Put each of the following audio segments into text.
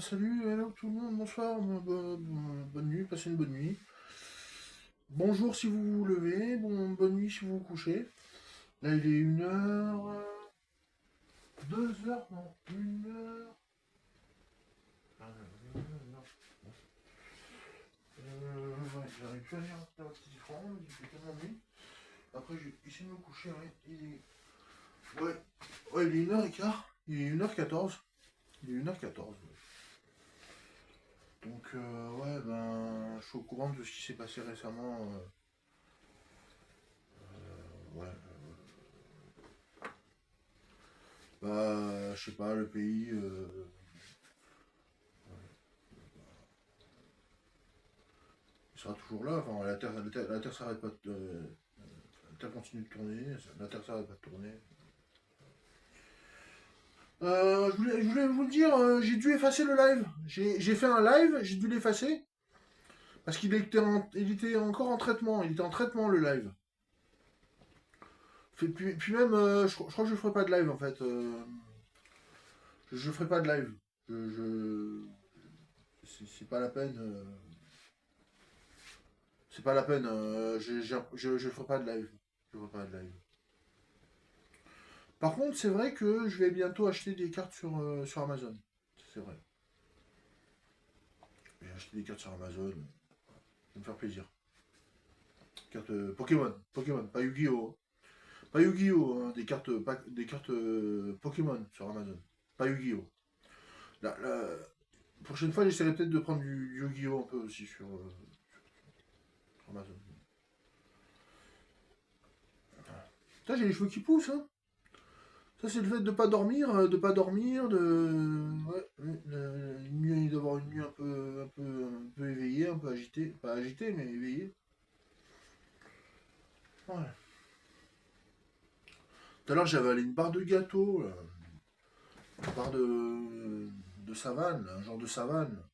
Salut, hello tout le monde, bonsoir, bonne nuit, passez une bonne nuit. Bonjour si vous vous levez, bonne nuit si vous vous couchez. Là il est 1h, 2h, non, 1h. Ouais, j'arrive plus à lire la petite France, il fait tellement nuit. Après je vais essayer de me coucher, ouais, ouais, il est 1h15, il est 1h14, il est 1h14. Donc ouais, ben je suis au courant de ce qui s'est passé récemment. Ouais. Bah, je sais pas, le pays, il sera toujours là. Enfin, la Terre s'arrête pas la Terre continue de tourner, la Terre s'arrête pas de tourner. Je voulais vous le dire, j'ai dû effacer le live. J'ai fait un live, j'ai dû l'effacer. Parce il était encore en traitement. Il était en traitement le live. Puis même, je crois que je ferai pas de live en fait. Je ferai pas de live. C'est pas la peine. C'est pas la peine. Je ferai pas de live. Je ferai pas de live. Par contre, c'est vrai que je vais bientôt acheter des cartes sur Amazon. C'est vrai. Je vais acheter des cartes sur Amazon. Ça va me faire plaisir. Cartes Pokémon. Pokémon, pas Yu-Gi-Oh! Pas Yu-Gi-Oh! Hein, des cartes Pokémon sur Amazon. Pas Yu-Gi-Oh! La prochaine fois, j'essaierai peut-être de prendre du Yu-Gi-Oh! Un peu aussi sur Amazon. Putain, j'ai les cheveux qui poussent, hein! Ça, c'est le fait de pas dormir, une nuit, d'avoir une nuit un peu éveillée, un peu agitée. Pas agitée, mais éveillée. Ouais. Tout à l'heure, j'avais allé une barre de gâteau, là. Une barre de savane, un genre de savane.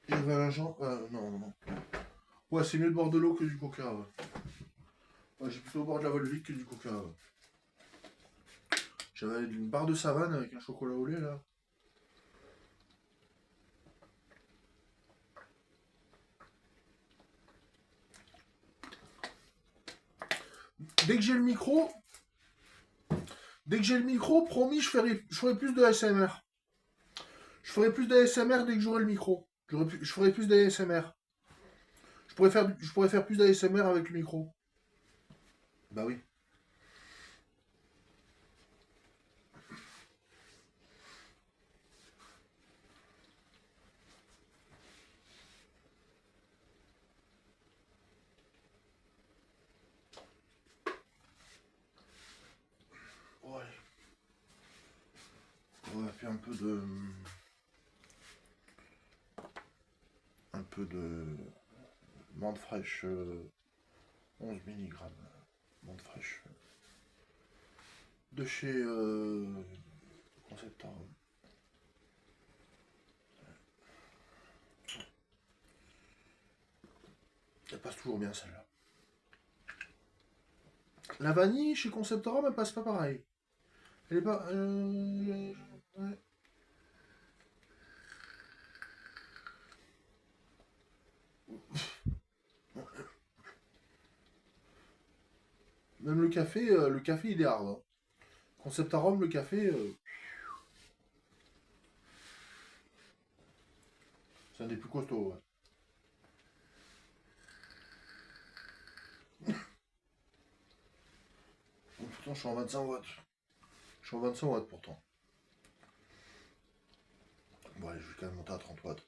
J'avais un genre. Non, non, non. Ouais, c'est mieux de boire de l'eau que du coca. Ouais. Ouais, j'ai plutôt boire de la Volvic que du coca. Ouais. J'avais une barre de savane avec un chocolat au lait, là. Dès que j'ai le micro, Dès que j'ai le micro, promis, je ferai plus de ASMR. Je ferai plus d'ASMR dès que j'aurai le micro. Je ferai plus d'ASMR. Je pourrais faire plus d'ASMR avec le micro. Bah oui. Ouais. Ouais, puis un peu de menthe fraîche, 11 milligrammes. Menthe fraîche. De chez Concept Arm. Elle passe toujours bien celle-là. La vanille chez Concept Arm, elle passe pas pareil. Elle est pas. Ouais. Même le café il est hard, hein. Concept Arm, le café, c'est un des plus costauds. Ouais. Oh, pourtant, je suis en 25 watts. Je suis en 25 watts pourtant. Bon, allez, je vais quand même monter à 30 watts.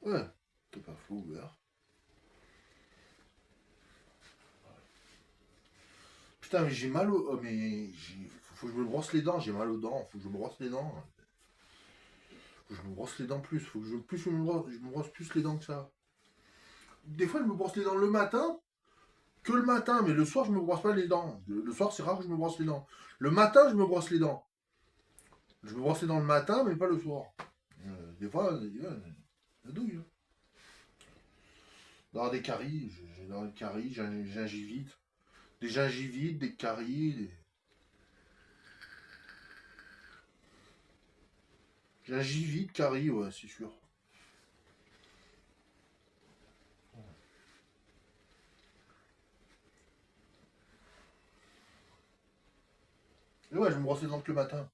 Ouais, t'es pas fou, ouvert. Putain, mais j'ai mal au. Oh, mais faut que je me brosse les dents, j'ai mal aux dents. Faut que je me brosse les dents. Faut que je me brosse les dents plus. Faut que je me brosse plus les dents que ça. Des fois, je me brosse les dents le matin, que le matin, mais le soir, je me brosse pas les dents. Le soir, c'est rare que je me brosse les dents. Le matin, je me brosse les dents. Je me brosse les dents le matin, mais pas le soir. Des fois, la douille, hein. D'avoir des caries, j'ai dans des caries, gingivite. Des gingivites, des caries, gingivite, caries, ouais, c'est sûr. Et ouais, je me brosse les dents que le matin.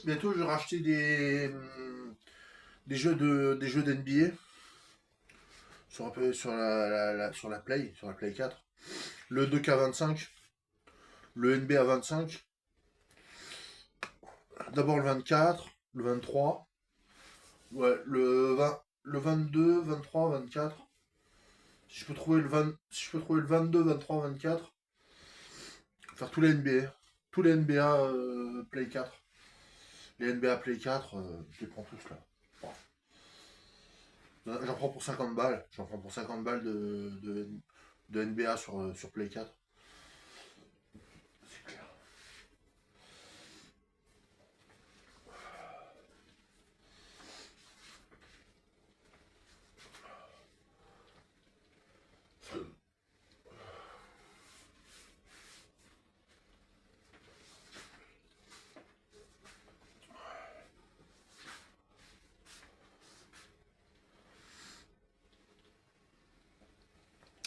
Bientôt, je vais racheter des jeux d'NBA sur, un peu, sur, sur la Play 4. Le 2K25, le NBA 25, d'abord le 24, le 23, ouais, le 20, le 22, 23, 24. Si je peux trouver le 20, si je peux trouver le 22, 23, 24, faire tous les NBA. Tous les NBA Play 4. Les NBA Play 4, je les prends tous là. J'en prends pour 50 balles. J'en prends pour 50 balles de NBA sur Play 4. C'est clair.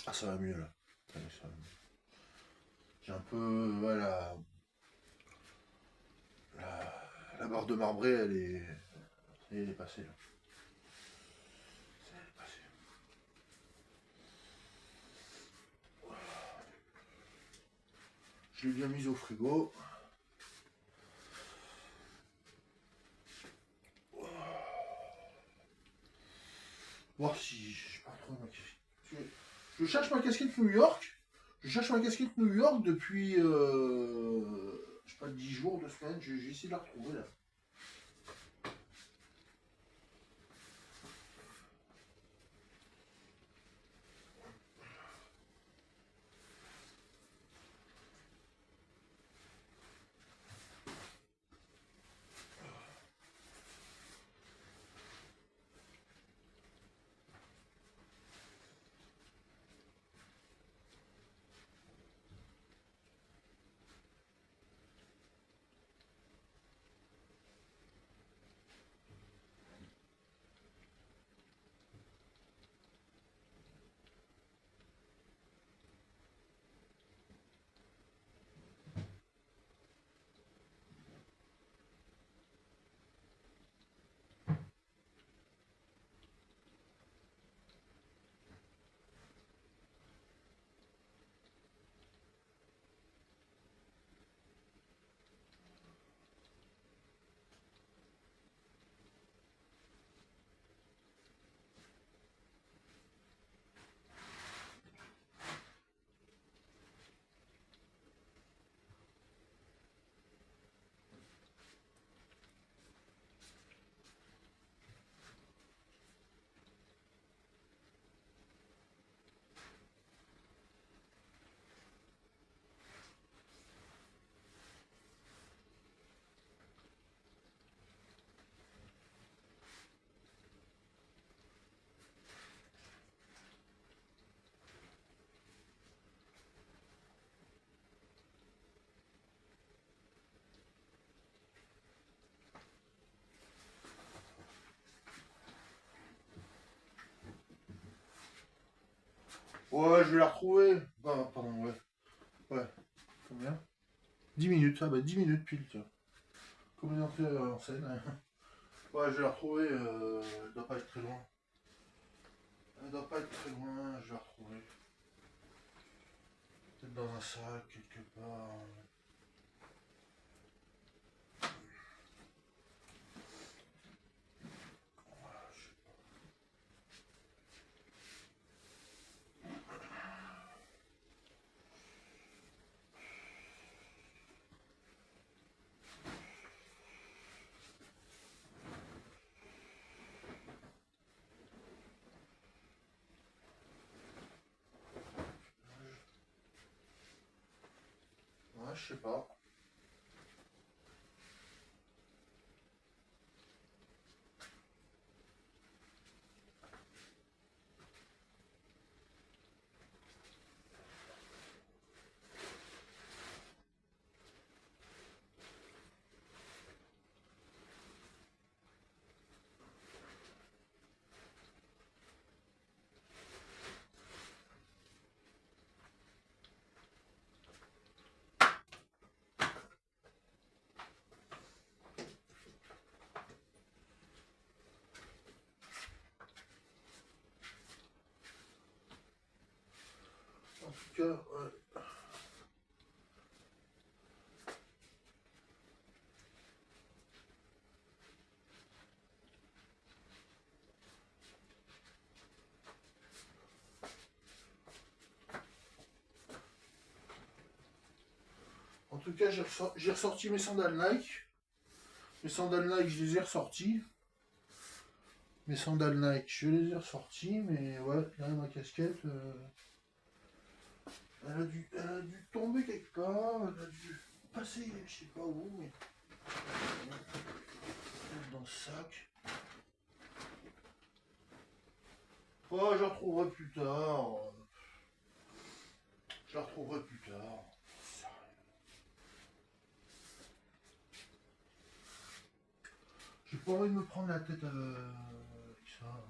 Ah, ça va mieux là. Ça va mieux. J'ai un peu. Voilà. La barre de marbré, elle est passée là. Elle est passée. Je l'ai bien mise au frigo. Voir si j'ai pas trouvé ma casquette. Je cherche ma casquette New York. Je cherche ma casquette New York depuis. Je sais pas, 10 jours, 2 semaines. J'ai essayé de la retrouver là. Ouais, je vais la retrouver. Ah, pardon, ouais. 10 minutes, ah bah 10 minutes pile, tiens. Comme une entrée en scène. Ouais, je vais la retrouver, elle doit pas être très loin. Elle doit pas être très loin, je vais la retrouver. Peut-être dans un sac, quelque part. Ouais, je sais pas. En tout cas, ouais. En tout cas, j'ai ressorti mes sandales Nike. Mes sandales Nike, je les ai ressorties. Mes sandales Nike, je les ai ressorties, mais ouais, là, ma casquette, elle a dû tomber quelque part, elle a dû passer, je sais pas où, mais dans le sac. Oh, je la retrouverai plus tard. Je la retrouverai plus tard. J'ai pas envie de me prendre la tête avec ça.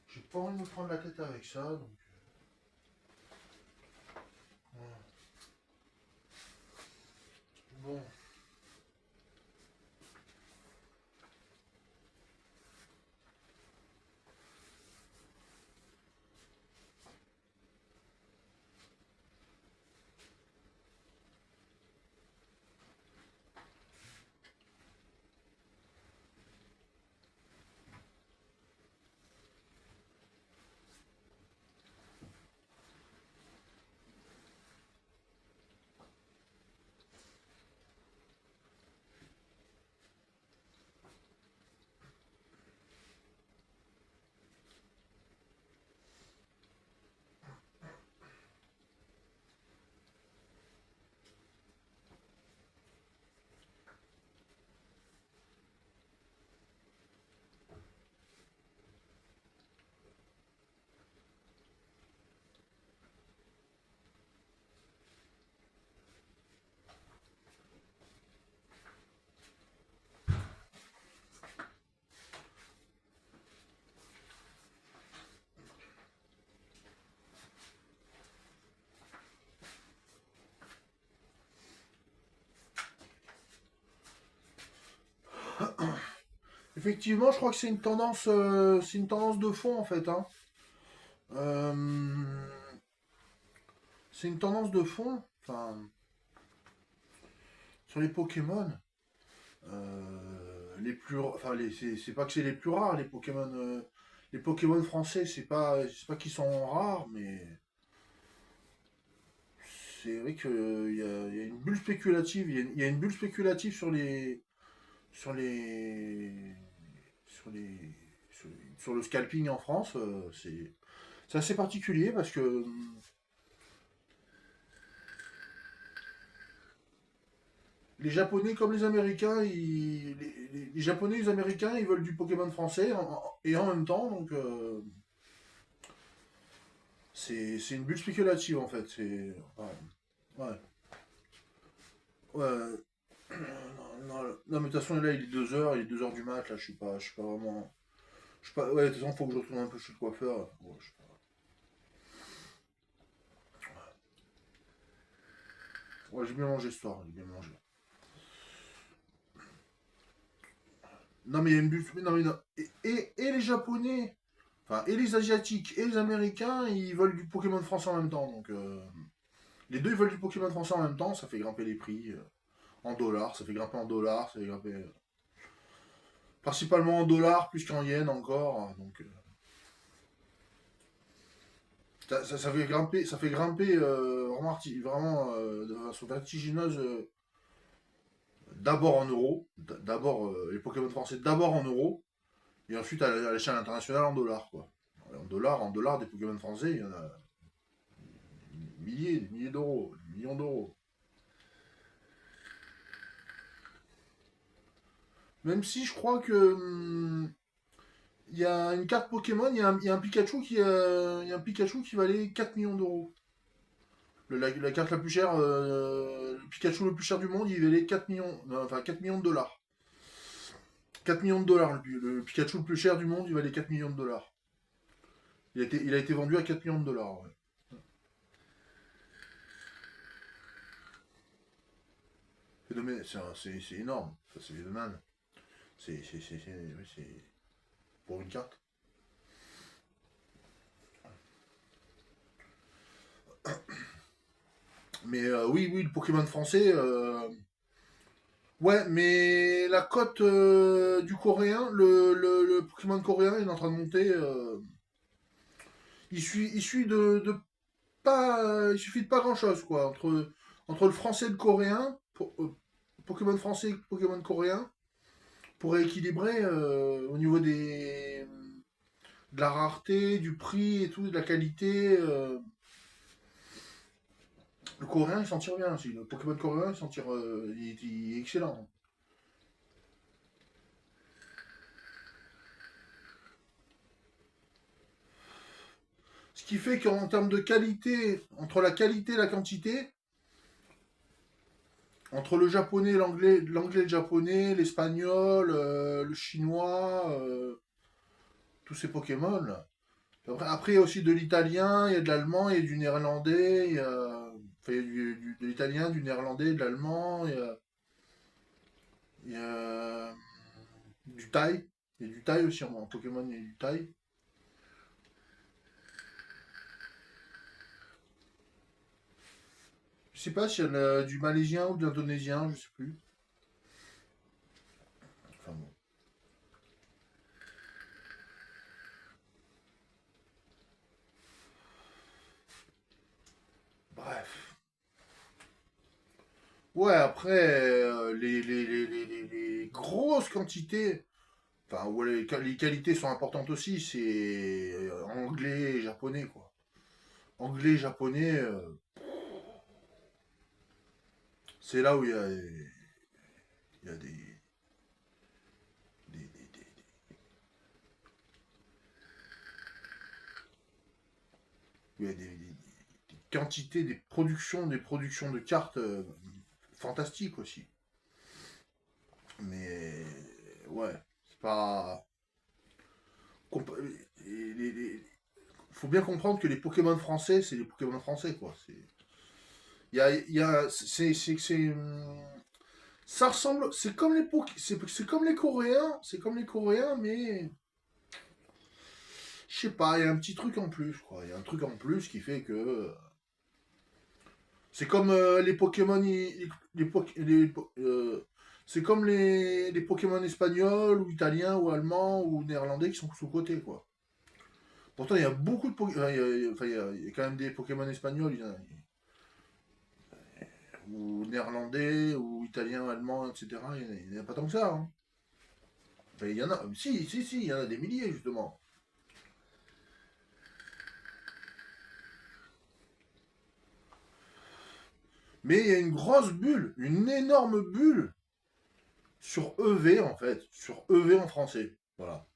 J'ai pas envie de me prendre la tête avec ça, donc. Ouais. Bon. Effectivement, je crois que c'est une tendance de fond en fait, hein. Euh, c'est une tendance de fond. Enfin, sur les Pokémon, les plus, enfin, c'est pas que c'est les plus rares, les Pokémon français, c'est pas qu'ils sont rares, mais c'est vrai qu'il y a une bulle spéculative, il y a une bulle spéculative sur les, sur les, sur le scalping en France. C'est assez particulier parce que les Japonais comme les Américains, les Japonais et les Américains, ils veulent du Pokémon français et en même temps, donc c'est une bulle spéculative en fait. Ouais, ouais. Non, non, mais de toute façon là il est 2 heures du mat, là je suis pas vraiment. Je suis pas, ouais, de toute façon faut que je retourne un peu chez le coiffeur. Ouais, Ouais, j'ai bien mangé ce soir, j'ai bien mangé. Non, mais il y a une bulle. Non, mais non. Et les Japonais, enfin, et les Asiatiques et les Américains, ils veulent du Pokémon français en même temps. Donc, les deux, ils veulent du Pokémon français en même temps, ça fait grimper les prix en dollars, ça fait grimper en dollars, ça fait grimper. Principalement en dollars, plus qu'en yens encore. Donc, ça fait grimper vraiment, de façon vertigineuse. D'abord en euros, d'abord les Pokémon français d'abord en euros, et ensuite à l'échelle internationale en dollars, quoi. En dollars, des Pokémon français, il y en a des milliers d'euros, des millions d'euros. Même si je crois que il y a une carte Pokémon, il y a un Pikachu il y a un Pikachu qui valait 4 millions d'euros. La carte la plus chère, le Pikachu le plus cher du monde, il valait 4 millions, enfin 4 millions de dollars. 4 millions de dollars, le Pikachu le plus cher du monde, il valait 4 millions de dollars. Il a été vendu à 4 millions de dollars. Ouais. C'est énorme. Ça, c'est Phénomène. C'est pour une carte. Mais oui, oui, le Pokémon français. Ouais, mais la cote du coréen, le Pokémon coréen, il est en train de monter. Il suit de pas. Il suffit de pas grand-chose, quoi. Entre le français et le coréen, Pokémon français et Pokémon coréen, pour équilibrer au niveau de la rareté, du prix et tout, de la qualité. Le coréen, il s'en tire bien aussi. Le Pokémon coréen, il s'en tire. Il est excellent. Ce qui fait qu'en termes de qualité, entre la qualité et la quantité, entre le japonais, l'anglais, le japonais, l'espagnol, le chinois, tous ces Pokémon là. Après, il y a aussi de l'italien, il y a de l'allemand, il y a du néerlandais, enfin, il y a de l'italien, du néerlandais, de l'allemand, il y a du thaï. Il y a du thaï aussi en Pokémon, il y a du thaï. Je sais pas s'il y en a du malaisien ou de l'indonésien, je sais plus. Enfin bon. Bref. Ouais, après, les grosses quantités, enfin, où les qualités sont importantes aussi, c'est anglais et japonais, quoi. Anglais et japonais, c'est là où il y a des, des- des- où il y a des quantités, des productions de cartes fantastiques aussi. Mais, ouais, c'est pas... Faut bien comprendre que les Pokémon français, c'est les Pokémon français, quoi. Il y a, ça ressemble, c'est comme les Coréens, c'est comme les Coréens, mais je sais pas, il y a un petit truc en plus, quoi. Il y a un truc en plus qui fait que c'est comme les Pokémon, c'est comme les Pokémon espagnols ou italiens ou allemands ou néerlandais qui sont sous-cotés, quoi. Pourtant, il y a beaucoup de Pokémon, il y a quand même des Pokémon espagnols, ou néerlandais, ou italien, allemand, etc. Il n'y en a pas tant que ça. Hein. Enfin, il y en a, si, il y en a des milliers, justement. Mais il y a une grosse bulle, une énorme bulle sur EV, en fait. Sur EV en français. Voilà.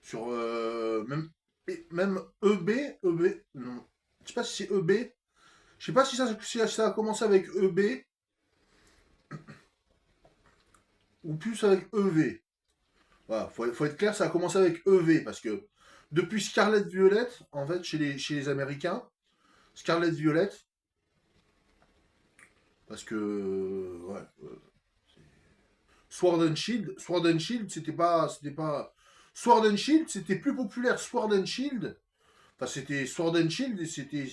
Sur même EB, non. Je sais pas si c'est EB. Je sais pas si ça a commencé avec EB ou plus avec EV. Voilà, faut être clair, ça a commencé avec EV parce que depuis Scarlet Violet, en fait, chez les Américains, Scarlet Violet, Parce que, ouais. Sword and Shield, c'était pas. Sword and Shield, c'était plus populaire. Sword and Shield, enfin, c'était Sword and Shield, c'était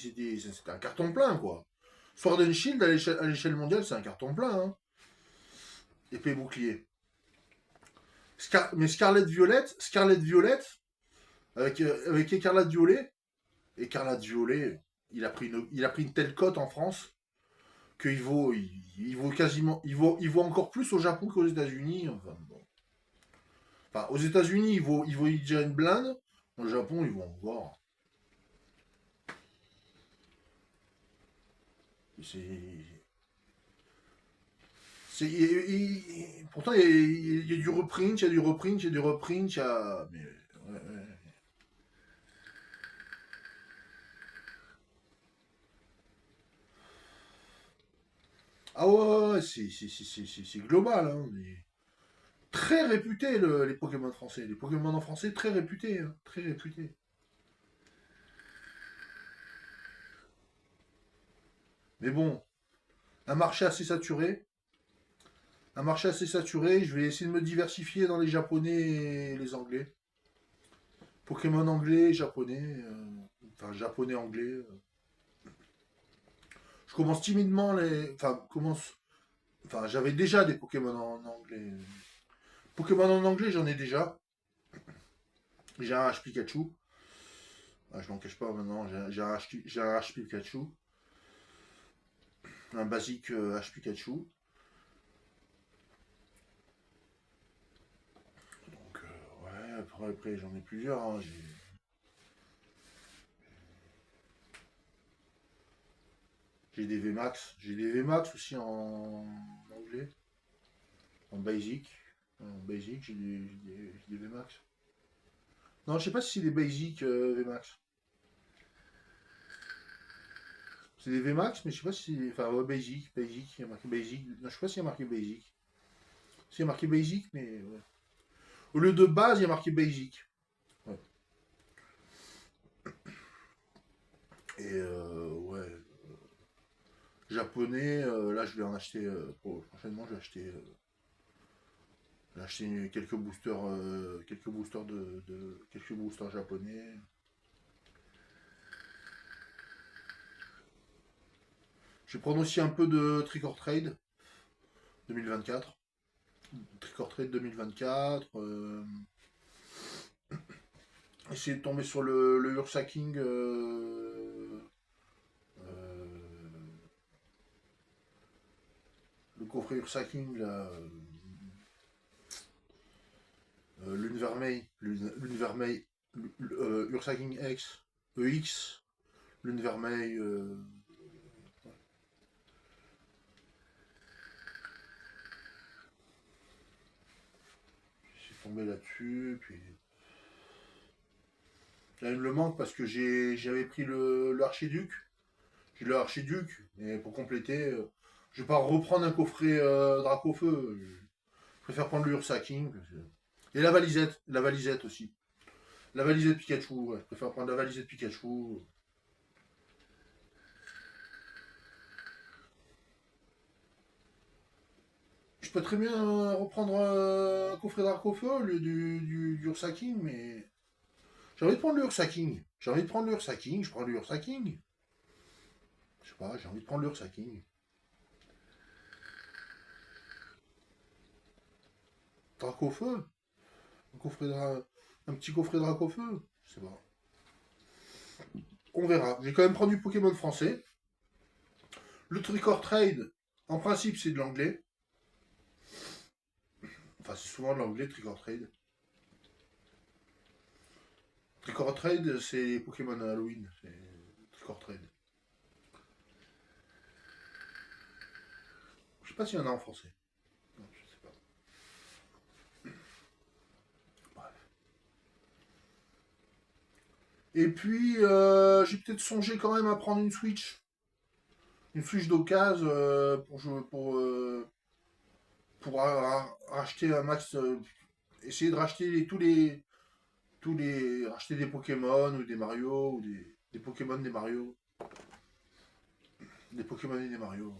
un carton plein, quoi. Sword and Shield, à l'échelle mondiale, c'est un carton plein, hein. Épée bouclier. Mais Scarlet Violette, avec Écarlate Violet, il a pris une telle cote en France qu'il vaut quasiment, il vaut encore plus au Japon qu'aux États-Unis. Enfin, bon. Enfin, aux États-Unis, il vaut déjà une blinde. Au Japon, ils vont encore. C'est. Pourtant, il y a du reprint, il y a du reprint, il y a du reprint, il y a. Mais, ouais, ouais. Ah ouais, ouais, ouais, c'est global. Hein, très réputés, les Pokémon français. Les Pokémon en français, très réputés. Hein, très réputés. Mais bon, un marché assez saturé. Un marché assez saturé. Je vais essayer de me diversifier dans les japonais et les anglais. Pokémon anglais, japonais. Enfin, japonais-anglais. Je commence timidement les. Enfin, j'avais déjà des Pokémon en anglais. Pokémon en anglais, j'en ai déjà. J'ai un H Pikachu. Ah, je m'en cache pas maintenant. J'ai un H Pikachu. Un basique H Pikachu. Donc, ouais, après j'en ai plusieurs. Hein. J'ai des VMAX. J'ai des VMAX aussi en anglais. En basic. En basic, j'ai des VMAX. Non, je sais pas si c'est des basic VMAX. C'est des VMAX, mais je sais pas si c'est. Enfin, ouais, basic, basic, il y a marqué basic. Non, je sais pas s'il y a marqué basic. S'il y a marqué basic, mais ouais. Au lieu de base, il y a marqué basic. Ouais. Et ouais. Japonais, là je vais en acheter. Prochainement, je vais acheter quelques boosters quelques boosters japonais. Je vais prendre aussi un peu de Trick or Trade 2024. Trick or Trade 2024. Essayer de tomber sur le Ursa King. Le coffret Ursa King, là. Lune Vermeil. Lune Vermeil. Ursa King X. EX. Lune Vermeil. J'ai tombé là-dessus. Puis. Là, il me le manque parce que j'avais pris le Archiduc. J'ai le Archiduc. Et pour compléter, je vais pas reprendre un coffret Dracofeu. Je préfère prendre le Ursa King. Et la valisette aussi. La valisette Pikachu, ouais. Je préfère prendre la valisette Pikachu. Je peux très bien reprendre un coffret Dracofeu au lieu du Ursa King, mais. J'ai envie de prendre le Ursa King. J'ai envie de prendre le Ursa King, je prends le Ursa King. Je sais pas, j'ai envie de prendre le Ursa King. Dracofeu. Un petit coffret Dracofeu. Je sais pas. On verra. Je vais quand même prendre du Pokémon français. Le Trick or Trade, en principe, c'est de l'anglais. Enfin, c'est souvent de l'anglais, Trick or Trade. Trick or Trade, c'est Pokémon Halloween. C'est Trick or Trade. Je sais pas s'il y en a en français. Non, je sais pas. Bref. Et puis, j'ai peut-être songé quand même à prendre une Switch. Une Switch d'occasion pour racheter un max. Essayer de racheter racheter des Pokémon ou des Mario ou des Pokémon des Mario. Des Pokémon et des Mario.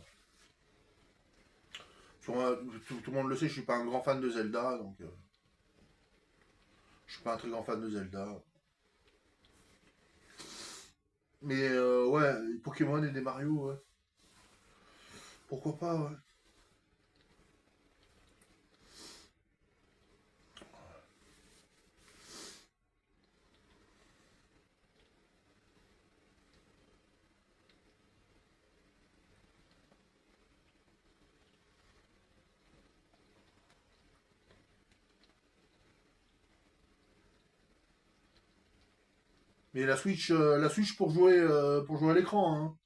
Tout le monde le sait, je suis pas un grand fan de Zelda, donc je suis pas un très grand fan de Zelda. Mais ouais, des Pokémon et des Mario, ouais. Pourquoi pas, ouais. Mais la Switch pour jouer à l'écran, hein.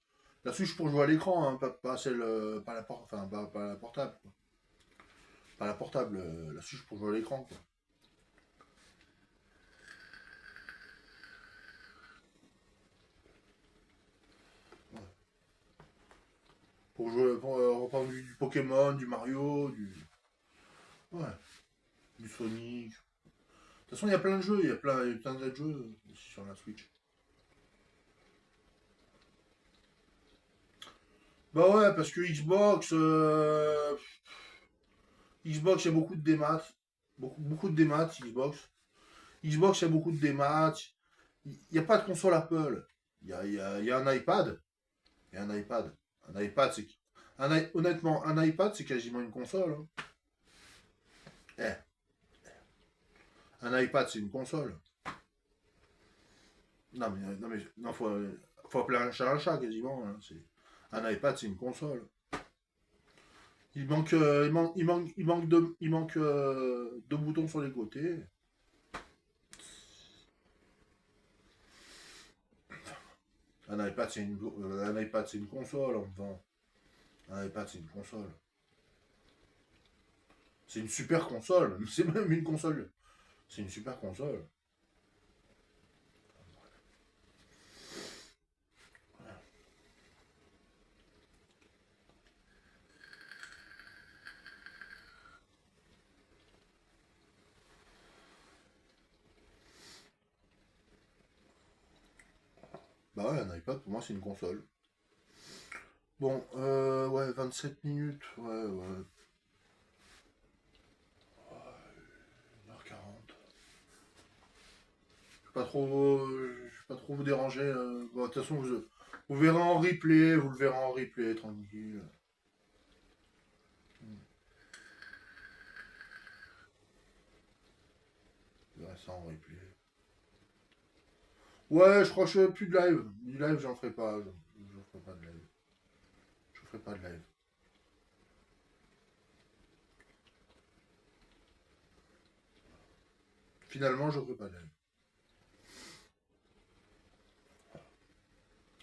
La Switch pour jouer à l'écran, hein, pas celle, enfin, pas la portable, quoi. Pas la portable, la Switch pour jouer à l'écran, quoi. Ouais. Pour jouer, pour reprendre du Pokémon, du Mario, ouais, du Sonic. De toute façon, il y a plein de jeux, il y a plein de jeux sur la Switch. Bah ouais, parce que Xbox, il y a beaucoup de démat. Beaucoup de démat, Xbox. Xbox, il y a beaucoup de démat. Il n'y a pas de console Apple. Il y a un iPad. Il y a un iPad. Un iPad, c'est. Honnêtement, un iPad, c'est quasiment une console, hein. Eh, un iPad, c'est une console. Non, faut appeler un chat quasiment, hein. Un iPad, c'est une console. Il manque deux boutons sur les côtés. Un iPad, c'est une console, enfin. Un iPad, c'est une console. C'est une super console. C'est même une console. C'est une super console. Bah ouais, un iPad, pour moi, c'est une console. Bon, ouais, 27 minutes. Ouais, ouais. 1h40. Je vais pas trop vous déranger. Bon, de toute façon, vous verrez en replay. Vous le verrez en replay, tranquille. Vous verrez ça en replay. Ouais, je crois que je fais plus de live. Du live, j'en ferai pas. Je ferai pas de live. Je ferai pas de live. Finalement, je ferai pas de live.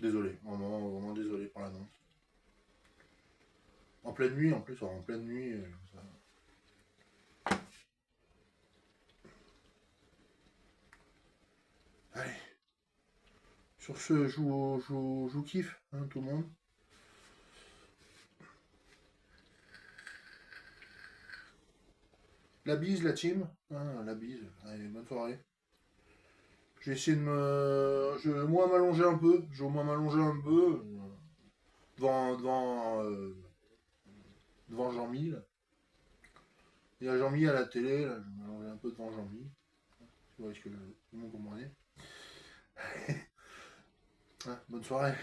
Désolé, vraiment, vraiment désolé pour l'annonce. En pleine nuit, en plus, en pleine nuit. Allez, sur ce, je vous kiffe, hein, tout le monde. La bise, la team. Hein, la bise. Allez, bonne soirée. Je vais essayer de Je vais au moins m'allonger un peu. Je vais au moins m'allonger un peu. Devant Jean-Mi, là. Il y a Jean-Mi à la télé, là. Je vais m'allonger un peu devant Jean-Mi. Tu vois ce que vous comprenez. Hein, bonne soirée.